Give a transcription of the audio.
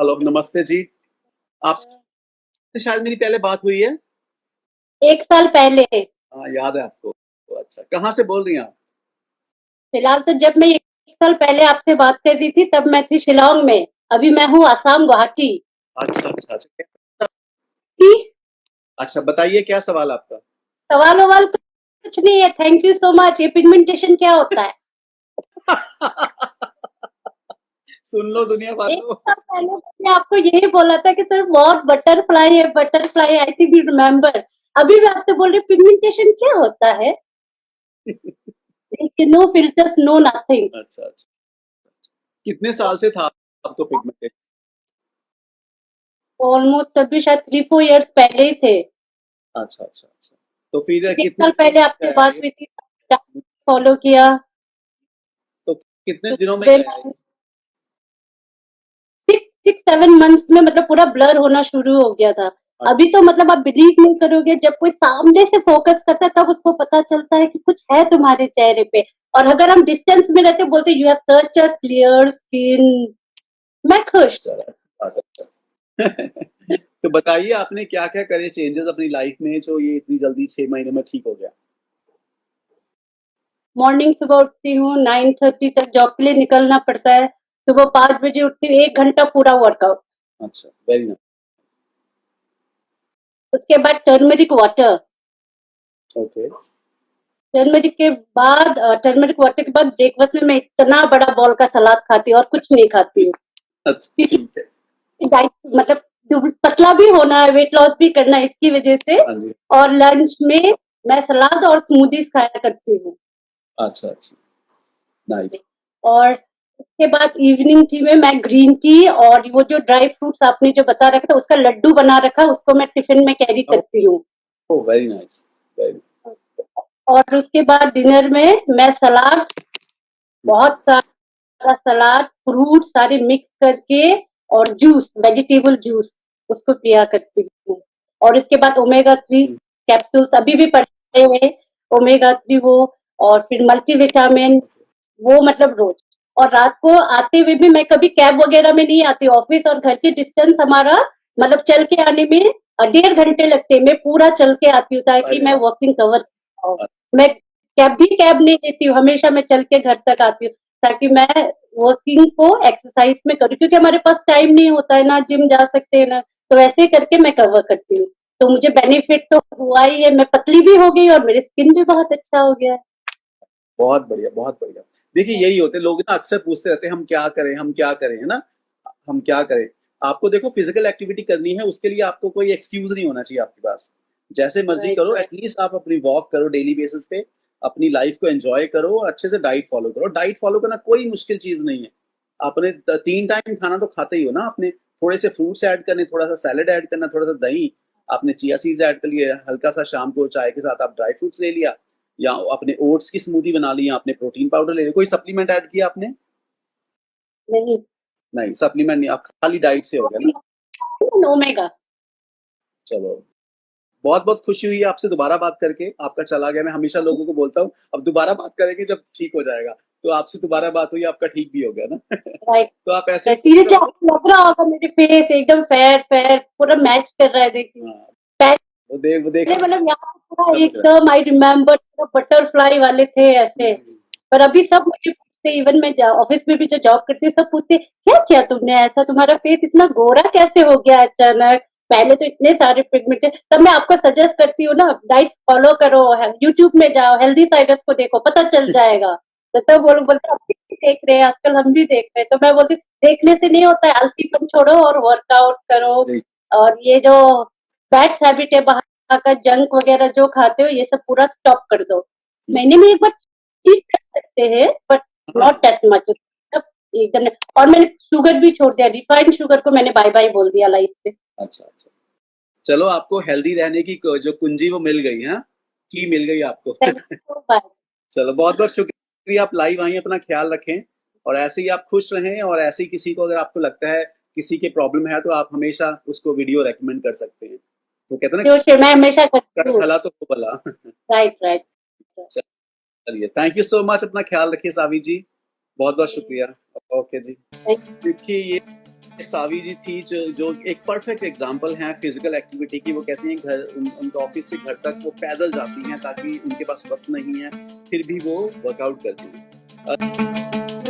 Hello, नमस्ते जी। आपसे शायद मेरी पहले बात हुई है। 1 साल पहले। हाँ, याद है आपको। तो अच्छा, कहाँ से बोल रही हैं आप? फिलहाल तो जब मैं 1 साल पहले आपसे बात कर रही थी तब मैं थी शिलांग में। अभी मैं हूँ आसाम गुवाहाटी अच्छा अच्छा अच्छा। की। अच्छा, बताइए क्या सवाल आपका? सवाल ववाल तो कुछ नहीं है। Thank you so much. ये पिगमेंटेशन क्या होता है? सुन लो दुनिया एक वालों। साल पहले मैंने आपको यही बोला था कि सर बहुत बटरफ्लाई है, butterfly. I think you remember. अभी मैं आपसे बोल रही हूँ पिगमेंटेशन क्या होता है। No filters, no nothing. अच्छा अच्छा। कितने साल से था आपको पिगमेंटेशन? ऑलमोस्ट अभी शायद 3-4 इयर्स पहले ही थे। अच्छा अच्छा अच्छा। तो फिर एक कितने साल दिनों पहले में आपसे गया बात ये? हुई थी, फॉलो किया। तो कितने तो दिनों में देन गया ये? 6-7 मंथ्स में मतलब पूरा ब्लर होना शुरू हो गया था। अभी तो मतलब आप बिलीव नहीं करोगे, जब कोई सामने से फोकस करता है तब उसको पता चलता है कि कुछ है तुम्हारे चेहरे पे। और अगर हम डिस्टेंस में रहते बोलते you have such a clear skin. मैं खुश। अच्छा अच्छा। तो बताइए आपने क्या क्या करे चेंजेस अपनी लाइफ में जो ये इतनी जल्दी 6 महीने में ठीक हो गया? मॉर्निंग सुबह उठती हूँ, 9:30 तक जॉब के लिए निकलना पड़ता है। सुबह 5 बजे उठती हूँ, 1 घंटा पूरा वर्कआउट। अच्छा, वेरी नाइस। उसके बाद turmeric water. Okay. Turmeric water के बाद ब्रेकफास्ट में मैं इतना बड़ा बॉल का सलाद खाती हूँ और कुछ नहीं खाती हूँ। अच्छा, क्योंकि ठीक है। डाइट मतलब पतला भी होना है, वेट लॉस भी करना है, इसकी वजह से। हाँ जी। और लंच में मैं सलाद और स्मूदीज खाया करती हूँ। अच्छा अच्छा। नाइस। और उसके बाद इवनिंग टी में मैं ग्रीन टी और वो जो ड्राई फ्रूट्स आपने जो बता रखा था उसका लड्डू बना रखा, उसको मैं टिफिन में कैरी करती हूँ। ओह, वेरी नाइस। वेरी। और उसके बाद डिनर में मैं सलाद, बहुत सारा सलाद, फ्रूट सारे मिक्स करके, और जूस, वेजिटेबल जूस, उसको पिया करती हूँ। और इसके बाद ओमेगा 3 कैप्सूल्स अभी भी पड़े हुए, ओमेगा 3 वो। और फिर मल्टीविटामिन, वो मतलब रोज। और रात को आते हुए भी मैं कभी कैब वगैरह में नहीं आती। ऑफिस और घर की डिस्टेंस हमारा मतलब चल के आने में 1.5 घंटे लगते हैं। मैं पूरा चल के आती हूँ ताकि अरे मैं वाह। वॉकिंग कवर कर पाऊँ। मैं कैब नहीं लेती हूँ, हमेशा मैं चल के घर तक आती हूँ ताकि मैं वॉकिंग को एक्सरसाइज में करूँ, क्योंकि हमारे पास टाइम नहीं होता है, ना जिम जा सकते हैं ना। तो ऐसे करके मैं कवर करती हूँ। तो मुझे बेनिफिट तो हुआ ही है, मैं पतली भी हो गई और मेरी स्किन भी बहुत अच्छा हो गया है। बहुत बढ़िया, बहुत बढ़िया। देखिए यही होते हैं लोग ना, अक्सर पूछते रहते हैं हम क्या करें, हम क्या करें, है ना? हम क्या करें? आपको देखो फिजिकल एक्टिविटी करनी है, उसके लिए आपको कोई एक्सक्यूज नहीं होना चाहिए आपके पास। जैसे मर्जी राइट, करो, राइट। एटलीस्ट आप अपनी वॉक करो डेली बेसिस पे। अपनी लाइफ को एंजॉय करो और अच्छे से डाइट फॉलो करो। डाइट फॉलो करना कोई मुश्किल चीज नहीं है। आपने 3 टाइम खाना तो खाते ही हो ना आपने। थोड़े से फ्रूट्स ऐड करने, थोड़ा सा सैलेड ऐड करना, थोड़ा सा दही। आपने चिया सीड्स ऐड कर लिए, हल्का सा शाम को चाय के साथ आप ड्राई फ्रूट्स ले लिया, या अपने ओट्स की स्मूदी बना ली, या आपने प्रोटीन पाउडर ले लिया। कोई सप्लीमेंट ऐड किया आपने? नहीं। नहीं, सप्लीमेंट नहीं, आप खाली डाइट से हो गया ना। ओमेगा। चलो, बहुत बहुत खुशी हुई आपसे दोबारा बात करके। आपका चला गया, मैं हमेशा लोगों को बोलता हूँ अब दोबारा बात करेंगे जब ठीक हो जाएगा। तो आपसे दोबारा बात हुई, आपका ठीक भी हो गया ना। राइट। तो आप ऐसे ही खुश सीरियसली रहो। आपको लग रहा होगा मेरे फेस एकदम फेयर फेयर पूरा मैच कर रहा है, देखिए। हाँ, वो देख पहले मतलब यहाँ पूरा समझ रहे एकदम, आई रिमेम्बर, बटरफ्लाई वाले थे ऐसे। हैं। पर अभी सब मुझे पूछते, इवन मैं ऑफिस में भी जो जॉब करती हूँ सब पूछते क्या किया तुमने, ऐसा तुम्हारा फेस इतना गोरा कैसे हो गया अचानक। पहले तो इतने सारे पिगमेंट। तब मैं आपको सजेस्ट करती हूँ ना, डाइट फॉलो करो, यूट्यूब में जाओ, हेल्दी साइडस को देखो, पता चल जाएगा। तो तब वो लोग बोलते अब भी देख रहे हैं, आजकल हम भी देख रहे हैं। तो मैं बोलती देखने से नहीं होता है, आलसीपन छोड़ो और वर्कआउट करो। जी। और ये जो बैड हैबिट है, बाहर का जंक वगैरह जो खाते हो, ये सब पूरा स्टॉप कर दो। महीने में एक बार चीट कर सकते हैं, बट हाँ। Not that much. तब एकदम और मैंने शुगर भी छोड़ दिया, रिफाइंड शुगर को मैंने बाय बाय बोल दिया लाइफ से। अच्छा अच्छा। चलो, आपको हेल्दी रहने की जो कुंजी वो मिल गई है, की मिल गई आपको। Thank you, bye. चलो, बहुत बहुत शुक्रिया, आप लाइव आई, अपना ख्याल रखें। और ऐसे ही आप खुश रहें, और ऐसे ही किसी को अगर आपको लगता है किसी के प्रॉब्लम है तो आप हमेशा उसको वीडियो रेकमेंड कर सकते हैं। तो कहते हैं ना, श्योर, मैं हमेशा करती कर हूँ। खला तो हो भला। Right, right. चलिए, थैंक यू सो मच, अपना ख्याल रखिए सावी जी। बहुत बहुत शुक्रिया। ओके जी। थैंक देखिए, ये सावी जी थी जो एक परफेक्ट एग्जांपल हैं फिजिकल एक्टिविटी की। वो कहती हैं उनका ऑफिस से घर तक वो पैदल जाती हैं ताकि उनके पास वक्त नहीं है, फिर भी वो वर्कआउट करती हैं।